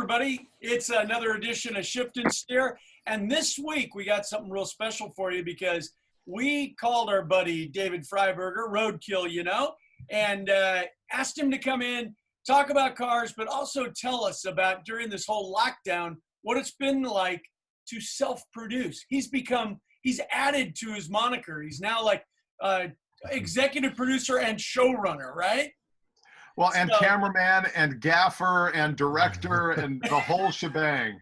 everybody. It's another edition of Shift and Steer. And this week, we got something real special for you because we called our buddy David Freiburger, RoadKill, you know, and asked him to come in, talk about cars, but also tell us about, during this whole lockdown, what it's been like to self-produce. He's added to his moniker. He's now like executive producer and showrunner, right? Well, and cameraman and gaffer and director and the whole shebang.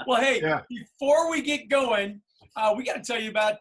Well, hey, before we get going, we got to tell you about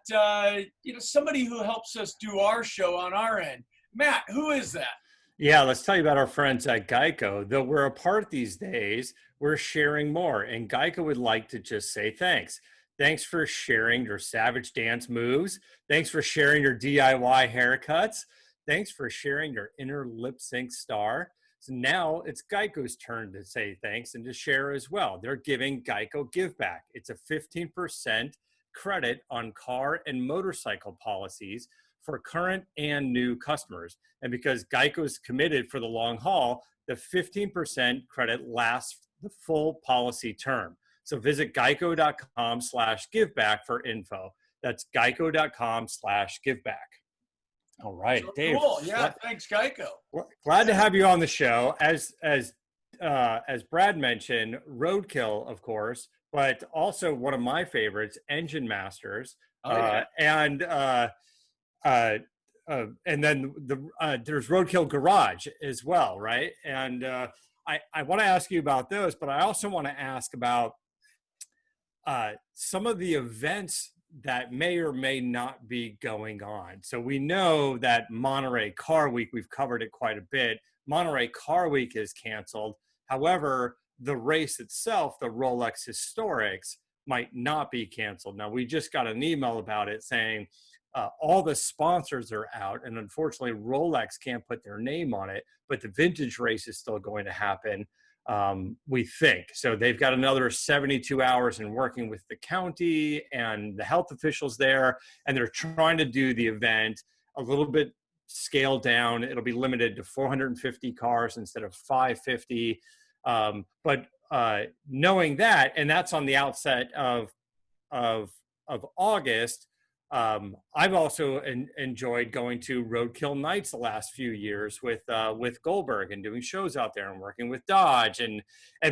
somebody who helps us do our show on our end. Matt, who is that? Yeah, let's tell you about our friends at Geico. Though we're apart these days, we're sharing more, and Geico would like to just say thanks. Thanks for sharing your savage dance moves. Thanks for sharing your DIY haircuts. Thanks for sharing your inner lip sync star. So now it's Geico's turn to say thanks and to share as well. They're giving Geico Give Back. It's a 15% credit on car and motorcycle policies for current and new customers. And because Geico's committed for the long haul, the 15% credit lasts the full policy term. So visit geico.com/giveback for info. That's geico.com/giveback. All right, So Dave. cool. Yeah, thanks, Geico. Glad to have you on the show. As Brad mentioned, RoadKill, of course, but also one of my favorites, Engine Masters, and then there's RoadKill Garage as well, right? And I want to ask you about those, but I also want to ask about some of the events that may or may not be going on. So we know that Monterey Car Week, we've covered it quite a bit. Monterey Car Week is canceled. However, the race itself, the Rolex Historics, might not be canceled. Now, we just got an email about it saying all the sponsors are out, and unfortunately, Rolex can't put their name on it, but the vintage race is still going to happen. We think. So they've got another 72 hours in working with the county and the health officials there, and they're trying to do the event a little bit scaled down. It'll be limited to 450 cars instead of 550. But knowing that, and that's on the outset of August, I've also enjoyed going to RoadKill nights the last few years with Goldberg and doing shows out there and working with Dodge. And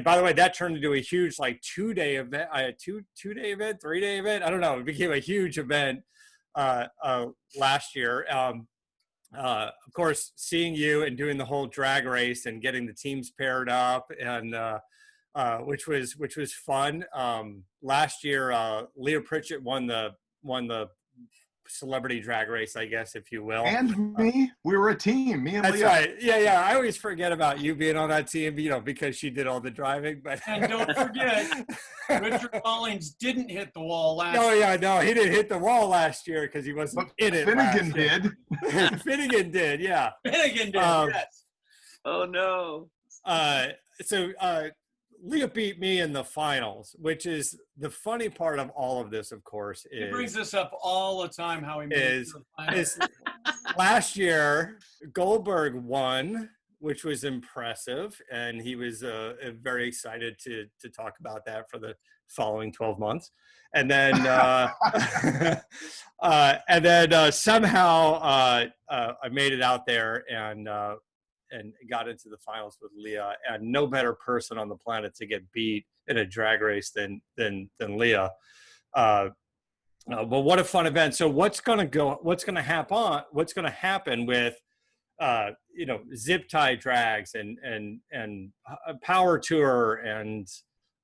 by the way, that turned into a huge like 2-day event, two-day event, 3-day event. I don't know. It became a huge event last year. Of course, seeing you and doing the whole drag race and getting the teams paired up and which was fun. Last year, Leah Pritchett won the celebrity drag race, I guess, if you will. And me, we were a team, me and That's Leah. right. Yeah. I always forget about you being on that team, because she did all the driving. But And don't forget, Richard Collins didn't hit the wall last year. Oh, yeah, no, he didn't hit the wall last year because he wasn't in it. Finnegan did. Finnegan did, yeah. Finnegan did, yes. Oh, no. So Leah beat me in the finals, which is the funny part of all of this, of course, is... He brings this up all the time, how he made it to the finals. Last year, Goldberg won, which was impressive, and he was very excited to talk about that for the following 12 months. And then somehow I made it out there and got into the finals with Leah, and no better person on the planet to get beat in a drag race than Leah. But what a fun event! So what's going to happen with zip tie drags and power tour and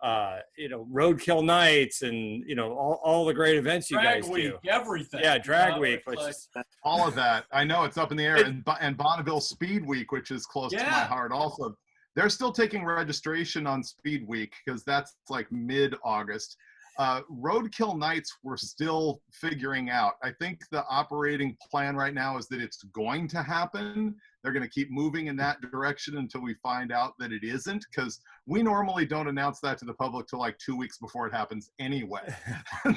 RoadKill nights and all the great events you drag guys week, do. Everything. Yeah, drag week, which is all of that. I know it's up in the air, and Bonneville Speed Week, which is close to my heart also. They're still taking registration on Speed Week because that's like mid-August. RoadKill nights we're still figuring out. I think the operating plan right now is that it's going to happen. They're going to keep moving in that direction until we find out that it isn't, because we normally don't announce that to the public till like 2 weeks before it hahappens anyway.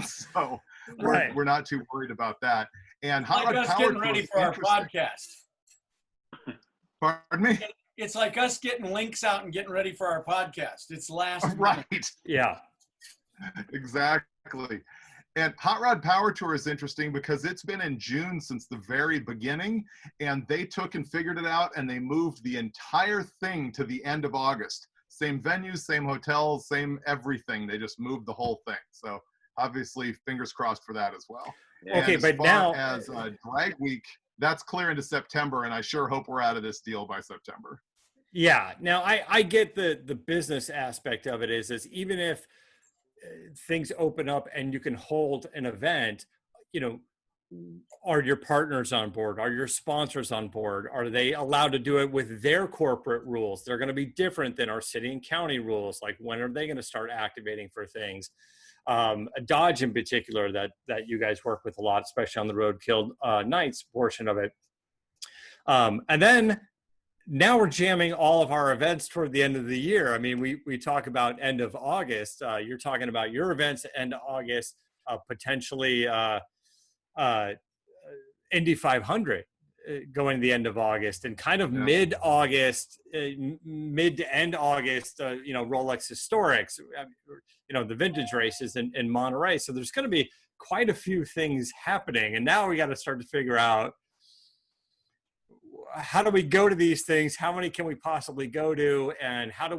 So we're not too worried about that. And Like us getting ready for our podcast. Pardon me? it's like us getting links out and getting ready for our podcast. It's last minute. Right. Yeah. Exactly. And Hot Rod Power Tour is interesting because it's been in June since the very beginning, and they took and figured it out, and they moved the entire thing to the end of August. Same venues, same hotels, same everything. They just moved the whole thing. So obviously, fingers crossed for that as well. Yeah. Okay, but now as Drag Week, that's clear into September, and I sure hope we're out of this deal by September. Yeah. Now I get the business aspect of it is even if things open up and you can hold an event, you know, are your partners on board? Are your sponsors on board? Are they allowed to do it with their corporate rules? They're going to be different than our city and county rules. Like, when are they going to start activating for things? Dodge in particular that you guys work with a lot, especially on the RoadKill nights portion of it. And then now we're jamming all of our events toward the end of the year. I mean, we talk about end of August. You're talking about your events end of August, potentially Indy 500 going to the end of August, and kind of mid-August, mid to end August, you know, Rolex Historics, you know, the vintage races in Monterey. So there's going to be quite a few things happening. And now we got to start to figure out, how do we go to these things? How many can we possibly go to? And how do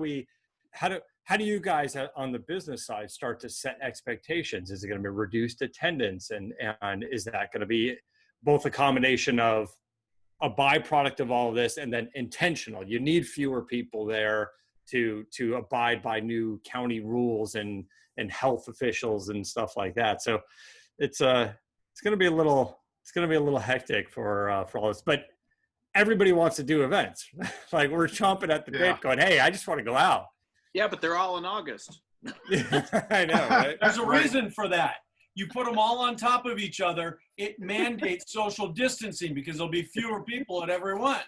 you guys on the business side start to set expectations? Is it going to be reduced attendance? And is that going to be both a combination of a byproduct of all of this and then intentional? You need fewer people there to abide by new county rules and health officials and stuff like that. So it's going to be a little hectic for all this, but everybody wants to do events. Like, we're chomping at the bit going, hey, I just want to go out. Yeah, but they're all in August. I know, right? There's a reason for that. You put them all on top of each other, it mandates social distancing because there'll be fewer people at every one.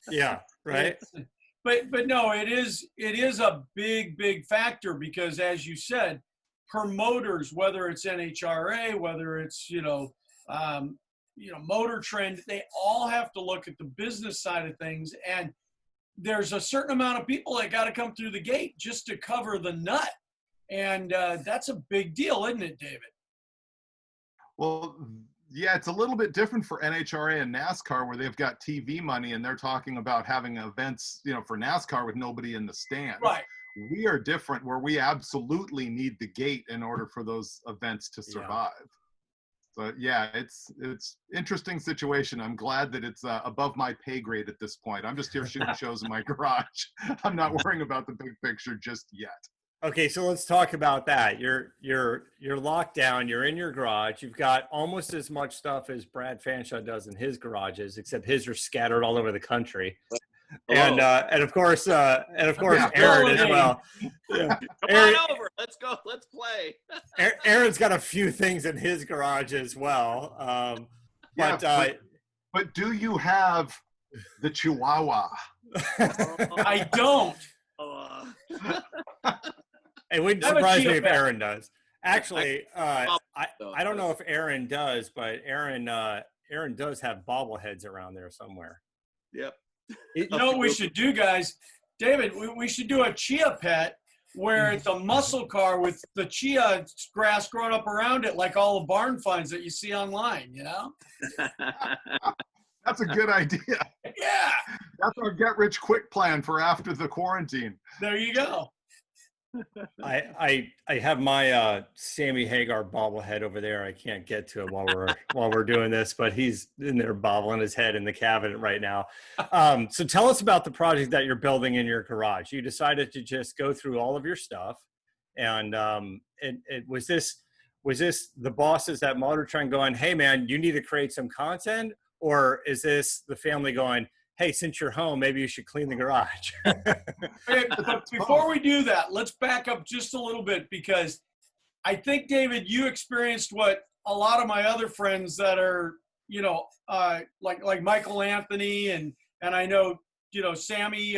Yeah, right. But no, it is a big factor because, as you said, promoters, whether it's NHRA, whether it's Motor Trend, they all have to look at the business side of things, and there's a certain amount of people that got to come through the gate just to cover the nut, and that's a big deal, isn't it, David? Well, yeah, it's a little bit different for NHRA and NASCAR, where they've got TV money and they're talking about having events, you know, for NASCAR with nobody in the stands. Right. We are different, where we absolutely need the gate in order for those events to survive. So yeah, it's interesting situation. I'm glad that it's above my pay grade at this point. I'm just here shooting shows in my garage. I'm not worrying about the big picture just yet. Okay, so let's talk about that. You're locked down. You're in your garage. You've got almost as much stuff as Brad Fanshaw does in his garages, except his are scattered all over the country. And of course, Aaron as well. Yeah. Come on over. Let's go. Let's play. Aaron's got a few things in his garage as well. But do you have the Chihuahua? I don't. It wouldn't surprise me if Aaron does. Actually, I don't know if Aaron does, but Aaron does have bobbleheads around there somewhere. Yep. You know what we should do, guys? David, we should do a chia pet where it's a muscle car with the chia grass growing up around it, like all the barn finds that you see online, you know? That's a good idea. Yeah. That's our get-rich-quick plan for after the quarantine. There you go. I have my Sammy Hagar bobblehead over there. I can't get to it while we're doing this, but he's in there bobbling his head in the cabinet right now. So tell us about the project that you're building in your garage. You decided to just go through all of your stuff, and was this the bosses at Motor Trend going, "Hey man, you need to create some content," or is this the family going, "Hey, since you're home, maybe you should clean the garage"? Hey, but before we do that, let's back up just a little bit, because I think, David, you experienced what a lot of my other friends that are, like Michael Anthony and I know, Sammy,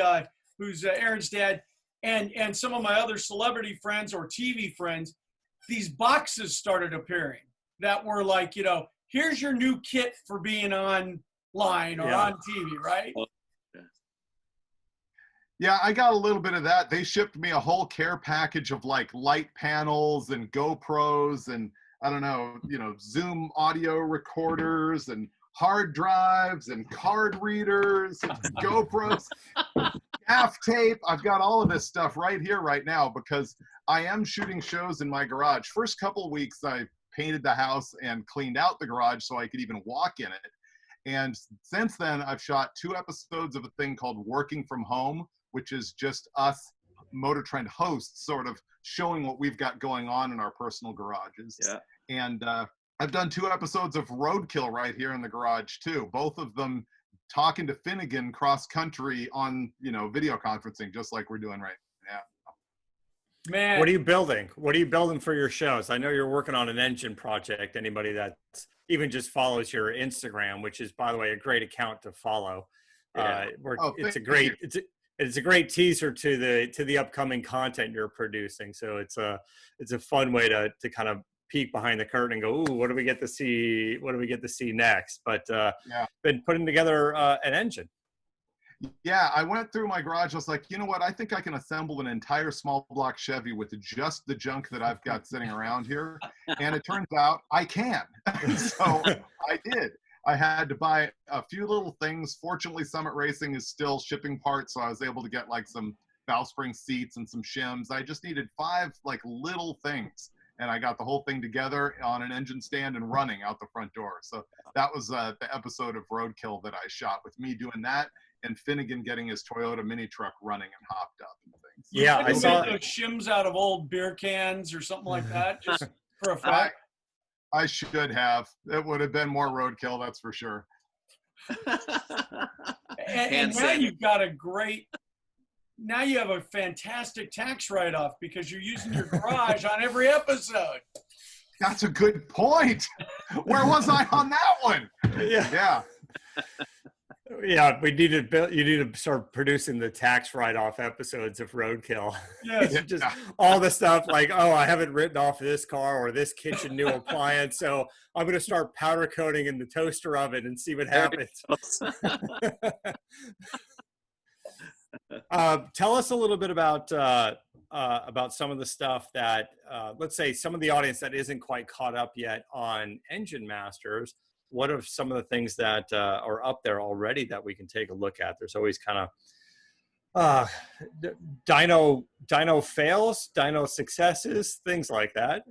who's Aaron's dad, and some of my other celebrity friends or TV friends, these boxes started appearing that were like, here's your new kit for being on line or on TV, right? Yeah, I got a little bit of that. They shipped me a whole care package of like light panels and GoPros and I don't know, Zoom audio recorders and hard drives and card readers and GoPros, gaff tape. I've got all of this stuff right here right now because I am shooting shows in my garage. First couple of weeks, I painted the house and cleaned out the garage so I could even walk in it. And since then, I've shot 2 episodes of a thing called Working From Home, which is just us Motor Trend hosts sort of showing what we've got going on in our personal garages. Yeah. And I've done 2 episodes of Roadkill right here in the garage too. Both of them talking to Finnegan cross country on, video conferencing, just like we're doing right now. Man, What are you building? What are you building for your shows? I know you're working on an engine project. Anybody that even just follows your Instagram, which is, by the way, a great account to follow. Yeah. It's a great teaser to the upcoming content you're producing. So it's a fun way to kind of peek behind the curtain and go, ooh, what do we get to see? What do we get to see next? But been putting together an engine. Yeah, I went through my garage. I was like, you know what? I think I can assemble an entire small block Chevy with just the junk that I've got sitting around here. And it turns out I can. So I did. I had to buy a few little things. Fortunately, Summit Racing is still shipping parts, so I was able to get like some valve spring seats and some shims. I just needed 5 like little things, and I got the whole thing together on an engine stand and running out the front door. So that was the episode of Roadkill that I shot, with me doing that and Finnegan getting his Toyota mini truck running and hopped up and things. Yeah, I saw those shims out of old beer cans or something like that, just for a fact. I should have. It would have been more Roadkill, that's for sure. And now you've got now you have a fantastic tax write-off because you're using your garage on every episode. That's a good point. Where was I on that one? Yeah. Yeah, you need to start producing the tax write-off episodes of Roadkill. Yes. Just all the stuff like, oh, I haven't written off this car or this kitchen new appliance, so I'm going to start powder coating in the toaster oven and see what happens. Tell us a little bit about some of the stuff that, let's say, some of the audience that isn't quite caught up yet on Engine Masters. What are some of the things that are up there already that we can take a look at? There's always kind of dyno fails, dyno successes, things like that.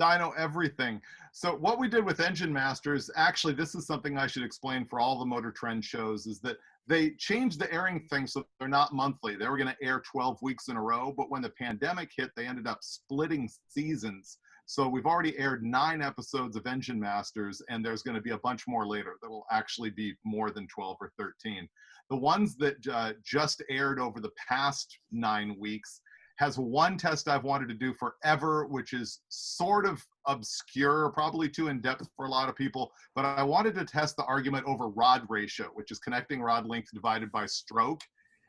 Dyno everything. So what we did with Engine Masters, actually, this is something I should explain for all the Motor Trend shows, is that they changed the airing thing so they're not monthly. They were going to air 12 weeks in a row, but when the pandemic hit, they ended up splitting seasons. So we've already aired 9 episodes of Engine Masters, and there's going to be a bunch more later that will actually be more than 12 or 13. The ones that just aired over the past 9 weeks has one test I've wanted to do forever, which is sort of obscure, probably too in-depth for a lot of people, but I wanted to test the argument over rod ratio, which is connecting rod length divided by stroke.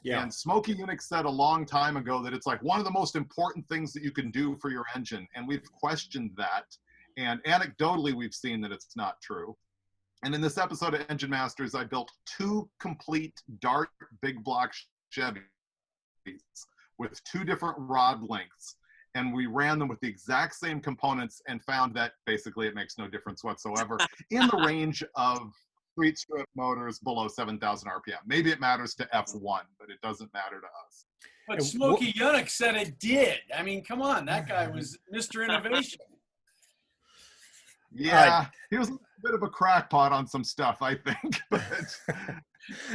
Yeah. And Smokey Unix said a long time ago that it's like one of the most important things that you can do for your engine. And we've questioned that. And anecdotally, we've seen that it's not true. And in this episode of Engine Masters, I built 2 complete Dart big block Chevys with 2 different rod lengths. And we ran them with the exact same components and found that basically it makes no difference whatsoever in the range of street strip motors below 7,000 RPM. Maybe it matters to F1, but it doesn't matter to us. But Smokey Unix said it did. I mean, come on, that guy was Mr. Innovation. Yeah, he was a bit of a crackpot on some stuff, I think. But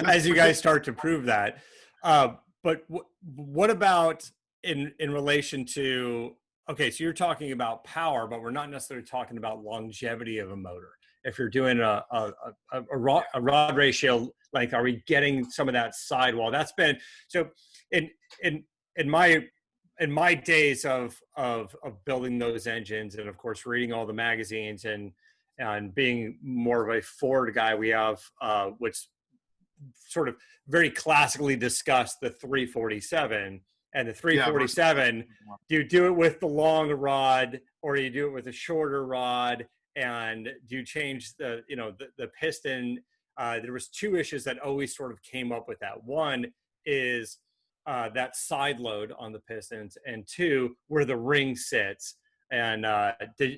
as you guys start to prove that. But what about in relation to, okay, so you're talking about power, but we're not necessarily talking about longevity of a motor. If you're doing a rod ratio, like, are we getting some of that sidewall? That's been, so in my days of building those engines, and of course reading all the magazines and being more of a Ford guy, we have which sort of very classically discussed the 347. And the 347, do you do it with the long rod or do you do it with a shorter rod? And do you change the piston? There was 2 issues that always sort of came up with that. One is that side load on the pistons, and 2, where the ring sits. And do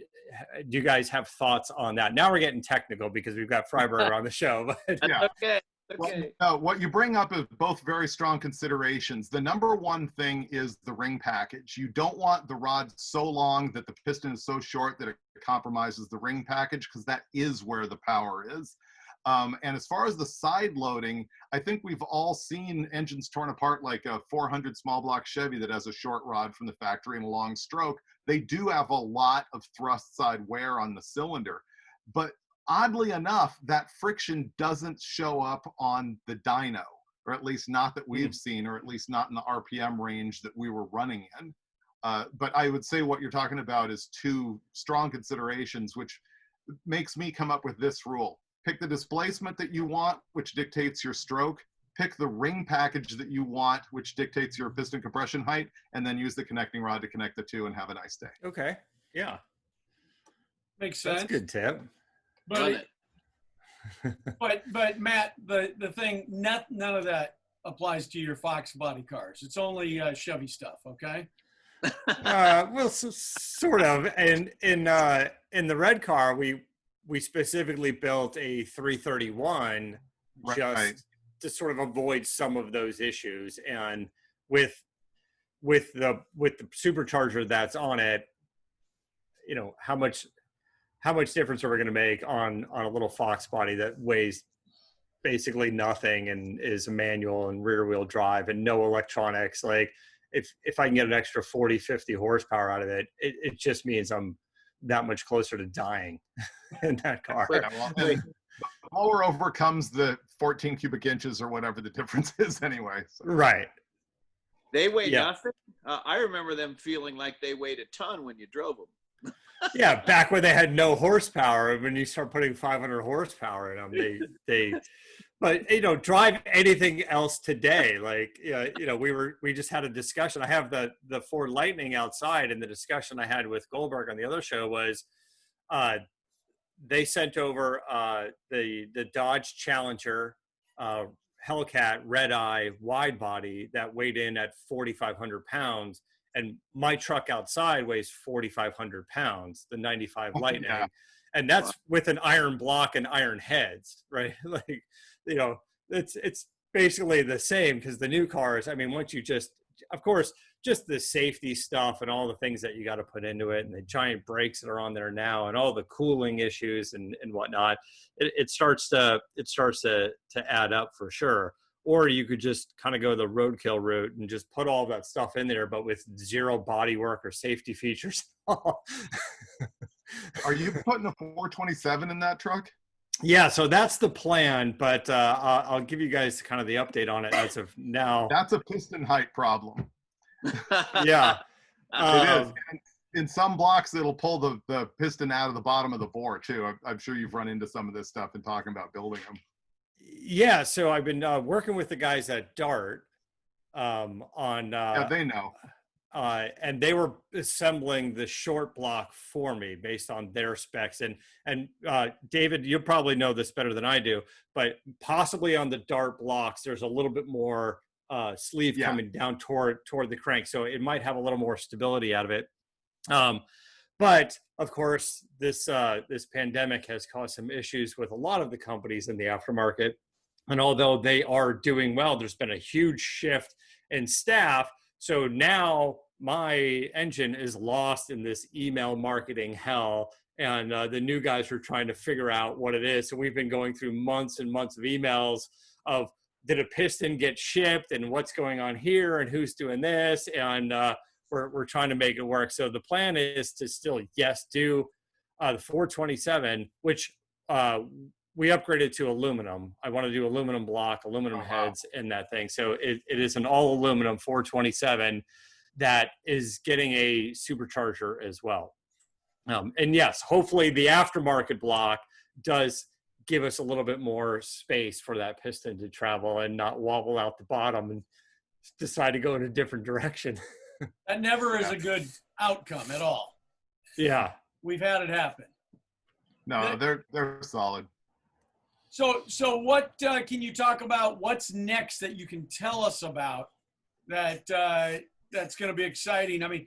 you guys have thoughts on that? Now we're getting technical because we've got Freiburger on the show. But Yeah. Okay. Well, what you bring up is both very strong considerations. The number one thing is the ring package. You don't want the rod so long that the piston is so short that it compromises the ring package, because that is where the power is. And as far as the side loading, I think we've all seen engines torn apart, like a 400 small block Chevy that has a short rod from the factory and a long stroke. They do have a lot of thrust side wear on the cylinder, but oddly enough, that friction doesn't show up on the dyno, or at least not that we've seen, or at least not in the RPM range that we were running in. But I would say what you're talking about is 2 strong considerations, which makes me come up with this rule. Pick the displacement that you want, which dictates your stroke. Pick the ring package that you want, which dictates your piston compression height, and then use the connecting rod to connect the 2 and have a nice day. Okay. Yeah. Makes sense. That's a good tip. But but Matt, the thing, none of that applies to your Fox body cars. It's only Chevy stuff, okay? Well, sort of. And in the red car, we specifically built a 331 just to sort of avoid some of those issues. And with the supercharger that's on it, you know, how much difference are we going to make on a little Fox body that weighs basically nothing and is a manual and rear wheel drive and no electronics? Like if I can get an extra 40, 50 horsepower out of it, it just means I'm that much closer to dying in that car. Yeah, well, the mower overcomes the 14 cubic inches or whatever the difference is anyway. So. Right. They weigh nothing. I remember them feeling like they weighed a ton when you drove them. Yeah, back when they had no horsepower. When you start putting 500 horsepower in them, they but you know, drive anything else today. Like you know, we just had a discussion. I have the Ford Lightning outside, and the discussion I had with Goldberg on the other show was they sent over the Dodge Challenger Hellcat Red Eye wide body that weighed in at 4,500 pounds. And my truck outside weighs 4,500 pounds, the 95 Lightning. Yeah. And that's with an iron block and iron heads, right? Like, you know, it's basically the same, because the new cars, I mean, once you just, of course, just the safety stuff and all the things that you got to put into it, and the giant brakes that are on there now, and all the cooling issues and whatnot, it starts to add up for sure. Or you could just kind of go the roadkill route and just put all that stuff in there, but with zero body work or safety features. Are you putting a 427 in that truck? Yeah, so that's the plan, but I'll give you guys kind of the update on it as of now. That's a piston height problem. Yeah. It is. And in some blocks, it'll pull the piston out of the bottom of the bore, too. I'm sure you've run into some of this stuff in talking about building them. Yeah, so I've been working with the guys at Dart on yeah, they know. And they were assembling the short block for me based on their specs. And David, you probably know this better than I do, but possibly on the Dart blocks, there's a little bit more sleeve coming down toward the crank, so it might have a little more stability out of it. But of course, this pandemic has caused some issues with a lot of the companies in the aftermarket. And although they are doing well, there's been a huge shift in staff. So now my engine is lost in this email marketing hell. And the new guys are trying to figure out what it is. So we've been going through months and months of emails of, did a piston get shipped and what's going on here and who's doing this? And we're trying to make it work. So the plan is to still, do the 427, which we upgraded to aluminum. I want to do aluminum block, aluminum heads in that thing. So it is an all aluminum 427 that is getting a supercharger as well. And yes, hopefully the aftermarket block does give us a little bit more space for that piston to travel and not wobble out the bottom and decide to go in a different direction. That never is a good outcome at all. Yeah. We've had it happen. No, they're solid. So what can you talk about? What's next that you can tell us about that that's going to be exciting. I mean,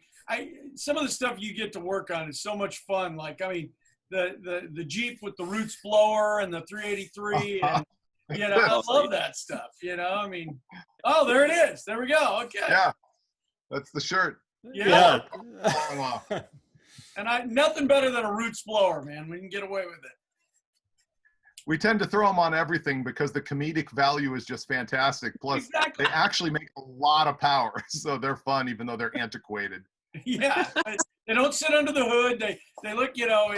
some of the stuff you get to work on is so much fun. Like, I mean, the Jeep with the Roots blower and the 383, and you know, I love that stuff. You know, I mean, oh, there it is. There we go. Okay. Yeah, that's the shirt. Yeah. And nothing better than a Roots blower, man. We can get away with it. We tend to throw them on everything because the comedic value is just fantastic. Plus, they actually make a lot of power, so they're fun, even though they're antiquated. Yeah, they don't sit under the hood. They look, you know,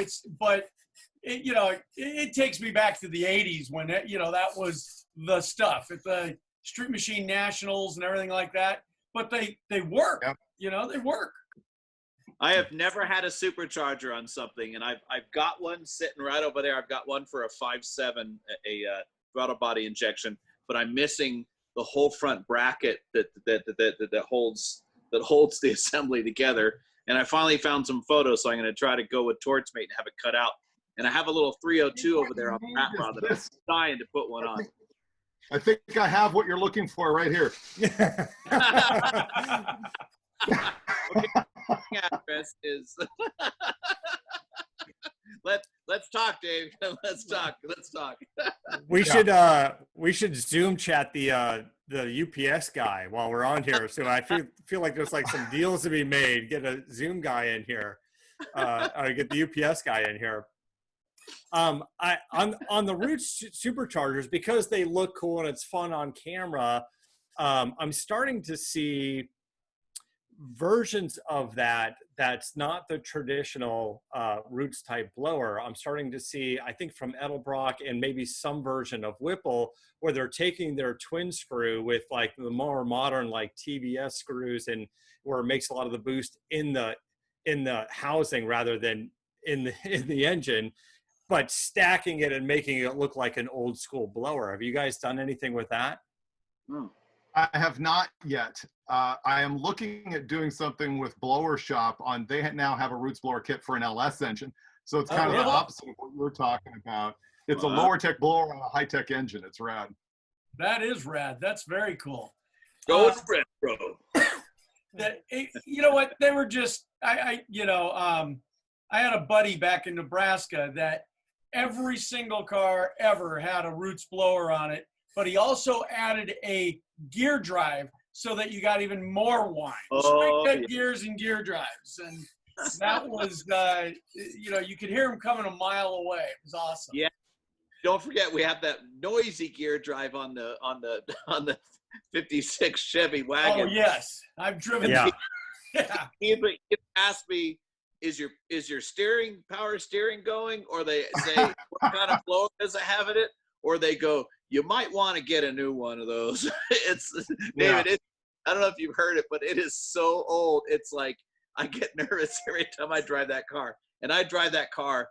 it takes me back to the 80s when, you know, that was the stuff at the Street Machine Nationals and everything like that. But they work, yep. You know, they work. I have never had a supercharger on something, and I've got one sitting right over there. I've got one for a 5.7, a throttle body injection, but I'm missing the whole front bracket that holds the assembly together. And I finally found some photos, so I'm going to try to go with Torchmate and have it cut out. And I have a little 302 over there on the rat rod that I'm dying to put one on. I think I have what you're looking for right here. Okay, address is let's talk, Dave. Let's talk. We should Zoom chat the UPS guy while we're on here. So I feel like there's like some deals to be made. Get a Zoom guy in here, or get the UPS guy in here. On the Roots superchargers, because they look cool and it's fun on camera. I'm starting to see versions of that's not the traditional Roots type blower. I'm starting to see, I think from Edelbrock and maybe some version of Whipple, where they're taking their twin screw with like the more modern like TBS screws, and where it makes a lot of the boost in the housing rather than in the engine, but stacking it and making it look like an old school blower. Have you guys done anything with that? I have not yet. I am looking at doing something with Blower Shop on. They now have a Roots blower kit for an LS engine, so it's kind of the opposite of what you were talking about. It's a lower tech blower on a high tech engine. It's rad. That is rad. That's very cool. Go retro. You know what? They were just I had a buddy back in Nebraska that every single car ever had a Roots blower on it, but he also added a gear drive so that you got even more whine. Straight gears and gear drives. And that was, you could hear him coming a mile away. It was awesome. Yeah. Don't forget, we have that noisy gear drive on the 56 Chevy wagon. Oh, yes. I've driven. Yeah. He asked me, is your power steering going? Or they say, what kind of blower does it have in it? Or they go, you might want to get a new one of those. David, I don't know if you've heard it, but it is so old. It's like, I get nervous every time I drive that car. And I drive that car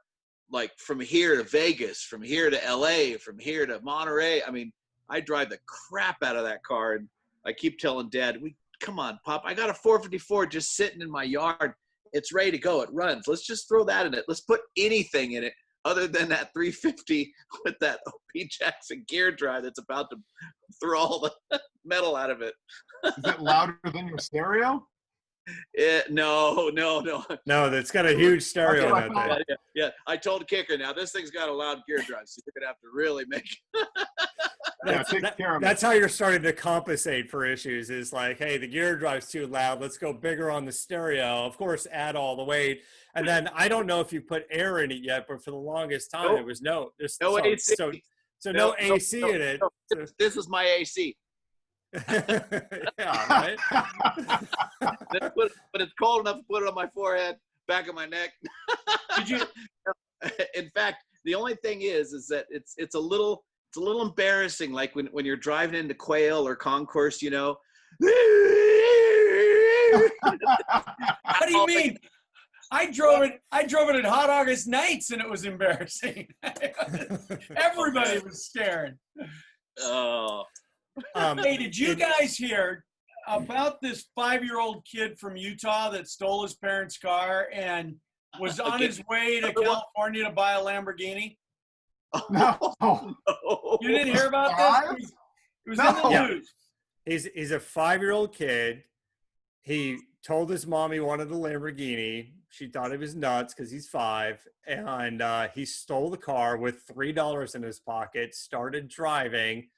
like from here to Vegas, from here to LA, from here to Monterey. I mean, I drive the crap out of that car. And I keep telling Dad, come on, Pop, I got a 454 just sitting in my yard. It's ready to go. It runs. Let's just throw that in it. Let's put anything in it other than that 350 with that OP Jackson gear drive that's about to throw all the metal out of it. Is it louder than your stereo? No. No, that's got a huge stereo in that thing. Yeah, I told Kicker, now this thing's got a loud gear drive, so you're going to have to really make That's how you're starting to compensate for issues, is like, hey, the gear drive's too loud. Let's go bigger on the stereo. Of course, add all the weight. And then I don't know if you put air in it yet, but for the longest time, there was no AC. So no AC in it. This is my AC. Yeah, right? But it's cold enough to put it on my forehead, back of my neck. Did you? In fact, the only thing is that it's a little embarrassing, like when you're driving into Quail or Concourse, you know. How do you mean? I drove it at Hot August nights, and it was embarrassing. Everybody was staring. Oh. Hey, did you guys hear about this 5-year-old kid from Utah that stole his parents' car and was on his way to California to buy a Lamborghini? No. You didn't hear about this? It was in the news. He's a 5-year-old kid. He told his mom he wanted a Lamborghini. She thought he was nuts because he's 5, and he stole the car with $3 in his pocket, started driving,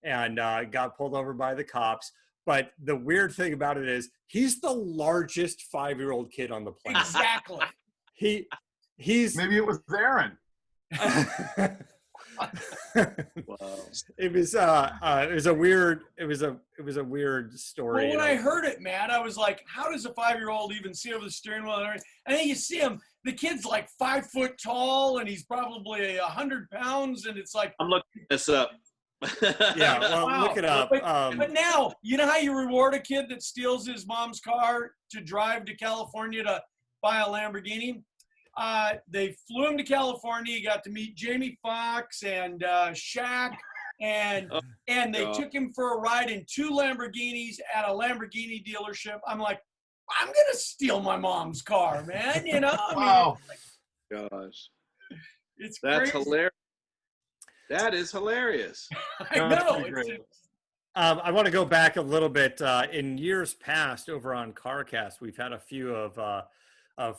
and got pulled over by the cops. But the weird thing about it is he's the largest 5-year-old kid on the planet. Exactly. He's maybe it was Aaron. Wow. It was a weird story. Well, when I heard it, Matt, I was like, how does a 5-year-old even see over the steering wheel? And then you see him, the kid's like 5 foot tall and he's probably 100 pounds. And it's like, I'm looking this up. Yeah, well, wow. look it up. But now, you know how you reward a kid that steals his mom's car to drive to California to buy a Lamborghini? They flew him to California. He got to meet Jamie Foxx and Shaq, and they took him for a ride in 2 Lamborghinis at a Lamborghini dealership. I'm like, I'm gonna steal my mom's car, man. You know? I mean, Wow. Gosh, it's that's crazy. hilarious. That is hilarious. I know. I want to go back a little bit. In years past, over on CarCast, we've had a few of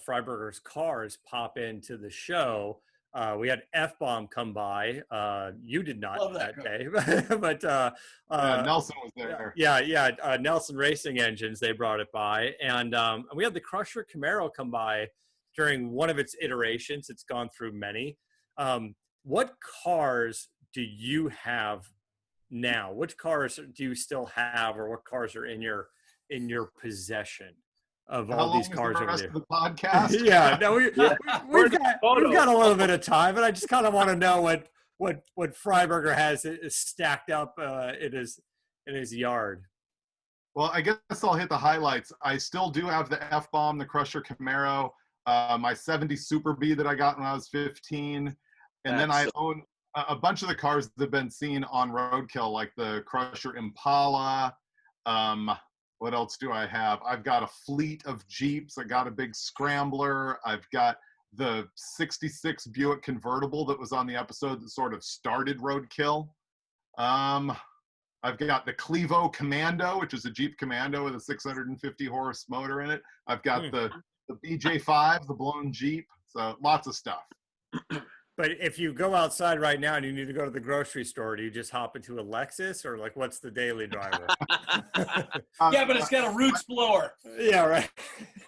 Freiburger's cars pop into the show. We had F-Bomb come by. You did not that day, but Nelson was there. Yeah. Nelson Racing Engines, they brought it by, and we had the Crusher Camaro come by during one of its iterations. It's gone through many. What cars do you have now? Which cars do you still have, or what cars are in your possession of all these cars over there? The podcast? Yeah, no, we've got a little bit of time, but I just kind of want to know what Freiburger has stacked up in his yard. Well, I guess I'll hit the highlights. I still do have the F-Bomb, the Crusher Camaro, my 70 Super B that I got when I was 15. And then I own a bunch of the cars that have been seen on RoadKill, like the Crusher Impala. What else do I have? I've got a fleet of Jeeps. I got a big Scrambler. I've got the 66 Buick convertible that was on the episode that sort of started RoadKill. I've got the Clevo Commando, which is a Jeep Commando with a 650 horse motor in it. I've got the BJ5, the blown Jeep. So lots of stuff. But if you go outside right now and you need to go to the grocery store, do you just hop into a Lexus, or like what's the daily driver? Yeah, but it's got a roots blower. Yeah, right.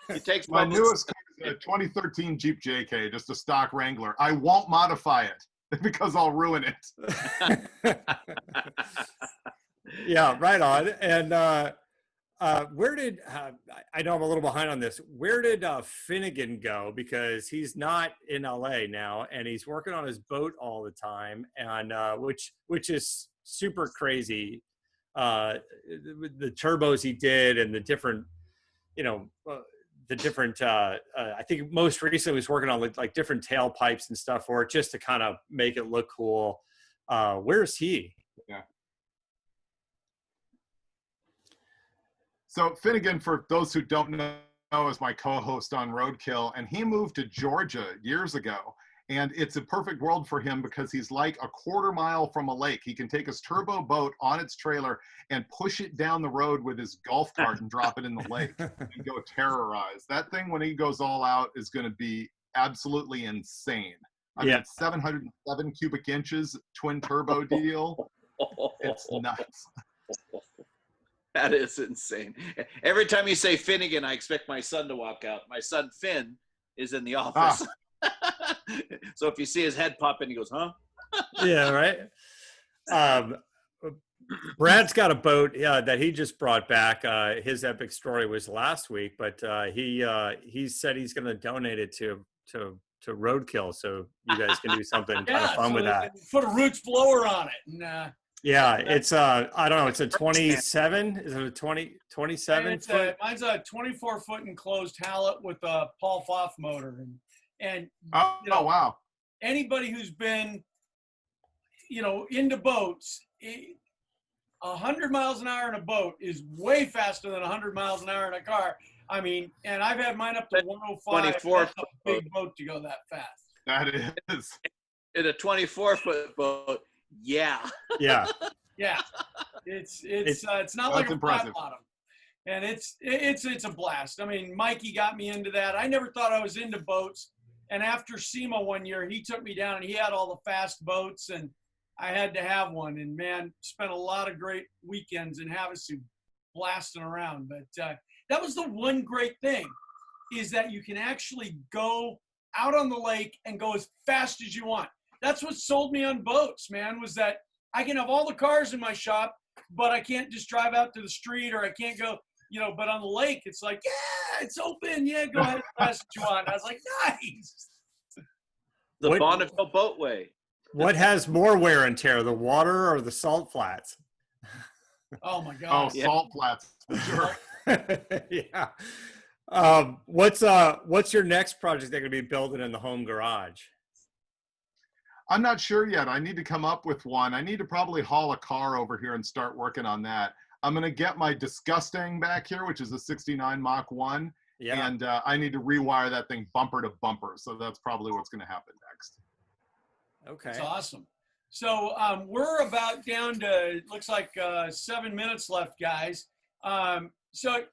It takes my newest car is a 2013 Jeep JK, just a stock Wrangler. I won't modify it because I'll ruin it. Yeah, right on. And where did I know I'm a little behind on this? Where did Finnegan go? Because he's not in LA now, and he's working on his boat all the time, and which is super crazy. The turbos he did, and the different, I think most recently he was working on like different tailpipes and stuff for it, just to kind of make it look cool. Where's he? Yeah. So Finnegan, for those who don't know, is my co-host on RoadKill, and he moved to Georgia years ago. And it's a perfect world for him because he's like a quarter mile from a lake. He can take his turbo boat on its trailer and push it down the road with his golf cart and drop it in the lake and go terrorize. That thing, when he goes all out, is going to be absolutely insane. I mean, 707 cubic inches, twin turbo deal. It's nuts. That is insane. Every time you say Finnegan, I expect my son to walk out. My son Finn is in the office. So if you see his head pop in, he goes, huh? Yeah, right. Brad's got a boat that he just brought back. His epic story was last week, but he said he's going to donate it to RoadKill, so you guys can do something kind of fun with that. Put a roots blower on it. And, yeah, it's I don't know. It's a 27. Is it a 27 foot? Mine's a 24-foot enclosed Hallet with a Paul Foff motor, and wow. Anybody who's been, into boats, 100 miles an hour in a boat is way faster than 100 miles an hour in a car. I mean, and I've had mine up to 105. 24 That's a big boat to go that fast. That is. In a 24-foot boat. Yeah. Yeah. Yeah. It's not like a flat bottom. And it's a blast. I mean, Mikey got me into that. I never thought I was into boats. And after SEMA one year, he took me down and he had all the fast boats and I had to have one. And man, spent a lot of great weekends in Havasu blasting around. But that was the one great thing, is that you can actually go out on the lake and go as fast as you want. That's what sold me on boats, man, was that I can have all the cars in my shop, but I can't just drive out to the street, or I can't go, but on the lake, it's like, yeah, it's open. Yeah, go ahead as fast as you want. I was like, nice. The Bonneville Boatway. What has more wear and tear, the water or the salt flats? Oh my God. Oh, salt flats, for sure. Yeah. What's your next project they're going to be building in the home garage? I'm not sure yet. I need to come up with one. I need to probably haul a car over here and start working on that. I'm going to get my Disgusting back here, which is a 69 Mach 1. Yeah. And I need to rewire that thing bumper to bumper. So that's probably what's going to happen next. Okay. That's awesome. So we're about down to, looks like 7 minutes left, guys. So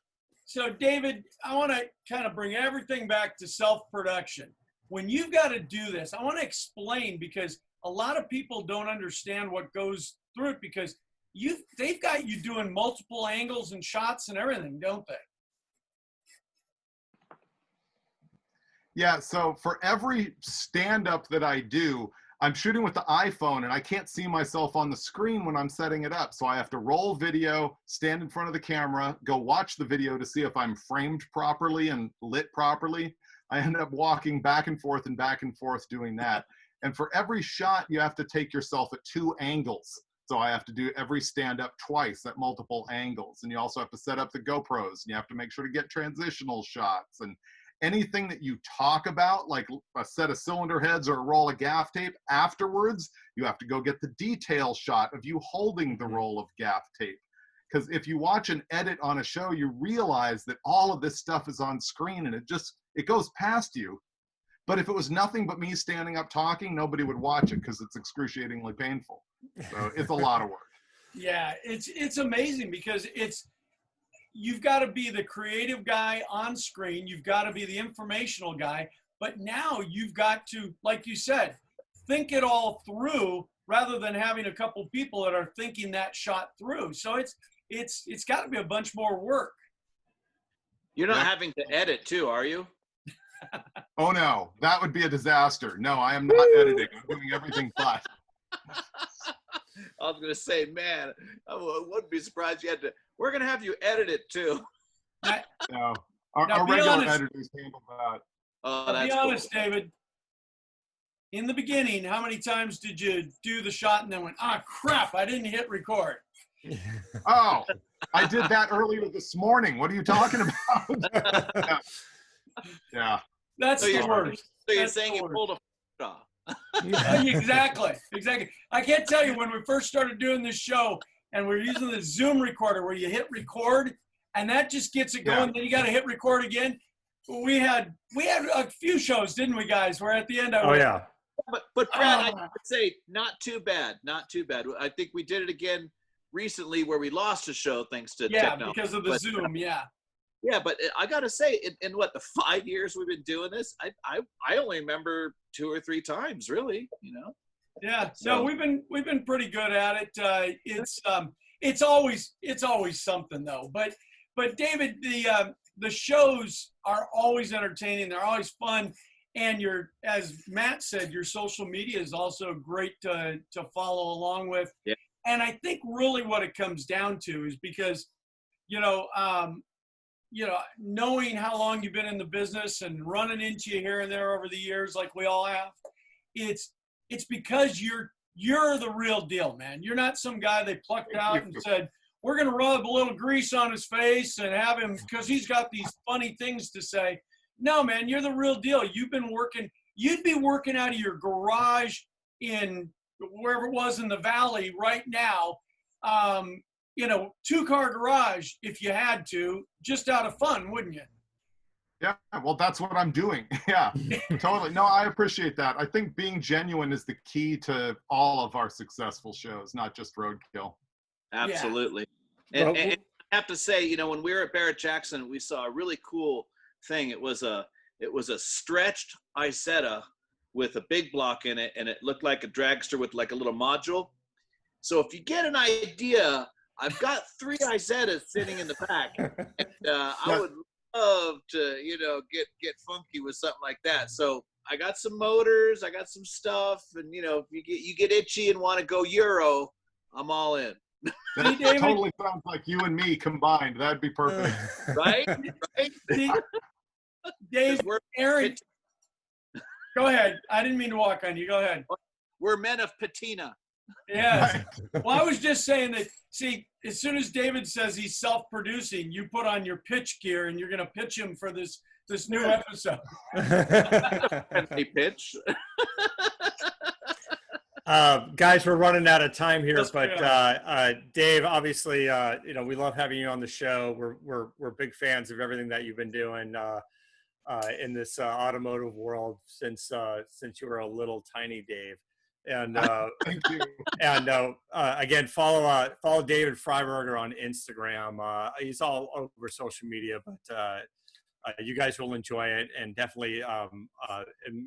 David, I want to kind of bring everything back to self-production. When you've got to do this, I want to explain, because a lot of people don't understand what goes through it, because they've got you doing multiple angles and shots and everything, don't they? Yeah, so for every stand-up that I do, I'm shooting with the iPhone and I can't see myself on the screen when I'm setting it up. So I have to roll video, stand in front of the camera, go watch the video to see if I'm framed properly and lit properly. I end up walking back and forth doing that. And for every shot, you have to take yourself at 2 angles. So I have to do every stand-up twice at multiple angles. And you also have to set up the GoPros, and you have to make sure to get transitional shots. And anything that you talk about, like a set of cylinder heads or a roll of gaff tape, afterwards, you have to go get the detail shot of you holding the roll of gaff tape. Because if you watch an edit on a show, you realize that all of this stuff is on screen and it goes past you. But if it was nothing but me standing up talking, nobody would watch it because it's excruciatingly painful. So it's a lot of work. Yeah, it's amazing, because you've got to be the creative guy on screen. You've got to be the informational guy. But now you've got to, like you said, think it all through, rather than having a couple people that are thinking that shot through. So it's got to be a bunch more work. You're not having to edit too, are you? Oh no, that would be a disaster. No, I am not editing. I'm doing everything but. I was going to say, man, I wouldn't be surprised you had to. We're going to have you edit it too. No, our regular editors handle that. Be honest, cool. David. In the beginning, how many times did you do the shot and then went, crap, I didn't hit record? Oh, I did that earlier this morning. What are you talking about? Yeah. That's the worst. So you're saying you pulled a off. Exactly. I can't tell you, when we first started doing this show and we're using the Zoom recorder where you hit record and that just gets it going, then you got to hit record again. We had a few shows, didn't we, guys? Where at the end But Brad, I would say not too bad. I think we did it again recently where we lost a show thanks to technology. Because of the Zoom, Yeah, but I gotta say, in what, the 5 years we've been doing this, I only remember 2 or 3 times, really. Yeah, so. No, we've been pretty good at it. It's always something though. But David, the shows are always entertaining. They're always fun, and as Matt said, your social media is also great to follow along with. Yeah. And I think really what it comes down to is because, knowing how long you've been in the business and running into you here and there over the years, like we all have, it's because you're the real deal, man. You're not some guy they plucked out and said, we're going to rub a little grease on his face and have him, because he's got these funny things to say. No, man, you're the real deal. You'd be working out of your garage in wherever it was in the valley right now, 2-car garage if you had to, just out of fun, wouldn't you? Yeah, well, that's what I'm doing. Yeah, totally. No, I appreciate that. I think being genuine is the key to all of our successful shows, not just RoadKill. Absolutely. Yeah. And I have to say, you know, when we were at Barrett Jackson, we saw a really cool thing. It was a stretched Isetta with a big block in it, and it looked like a dragster with like a little module. So if you get an idea, I've got 3 Isettas sitting in the back, and I would love to, you know, get funky with something like that. So I got some motors, I got some stuff, and you know, if you get itchy and want to go Euro, I'm all in. That totally sounds like you and me combined. That'd be perfect. Right? Dave, Aaron, go ahead. I didn't mean to walk on you. Go ahead. We're men of patina. Yes. Well, I was just saying that, see, as soon as David says he's self-producing, you put on your pitch gear and you're going to pitch him for this new episode. Friendly pitch. Guys, we're running out of time here, but Dave, obviously, you know, we love having you on the show. We're big fans of everything that you've been doing in this automotive world since you were a little tiny Dave. And thank you. And again, follow David Freiburger on Instagram. He's all over social media, but you guys will enjoy it, and definitely and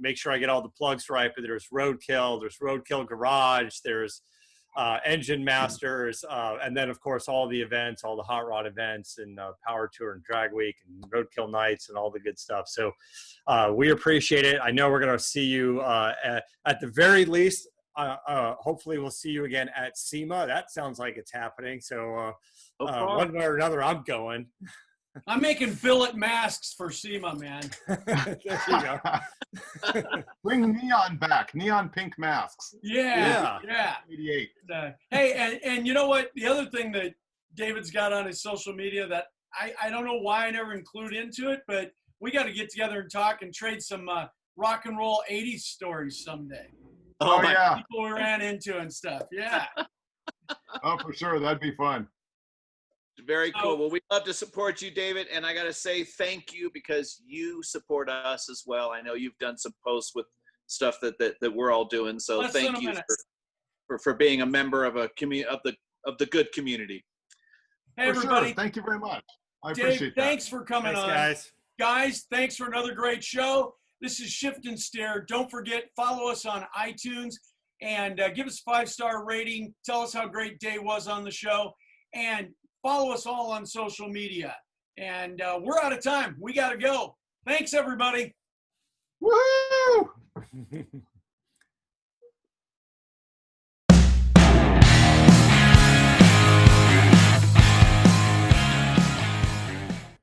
make sure I get all the plugs right. But there's RoadKill, there's RoadKill Garage, there's Engine Masters, and then of course all the events, all the hot rod events, and Power Tour and Drag Week and RoadKill Nights and all the good stuff. So we appreciate it. I know we're going to see you at the very least. Hopefully we'll see you again at SEMA. That sounds like it's happening. So one way or another, I'm going. I'm making billet masks for SEMA, man. There you go. Bring neon back, neon pink masks. Yeah. 88. Hey, and you know what? The other thing that David's got on his social media that I don't know why I never include into it, but we got to get together and talk and trade some rock and roll 80s stories someday. Oh yeah. People we ran into and stuff. Yeah. Oh, for sure. That'd be fun. Very cool. Well, we love to support you, David. And I got to say thank you because you support us as well. I know you've done some posts with stuff that we're all doing. So thank you for being a member of a of the good community. Hey, everybody. Sure. Thank you very much. I Dave, appreciate that. Thanks for coming on. Guys, thanks for another great show. This is Shift and Stare. Don't forget, follow us on iTunes and give us a 5-star rating. Tell us how great Dave was on the show. And follow us all on social media. And we're out of time. We got to go. Thanks, everybody. Woo!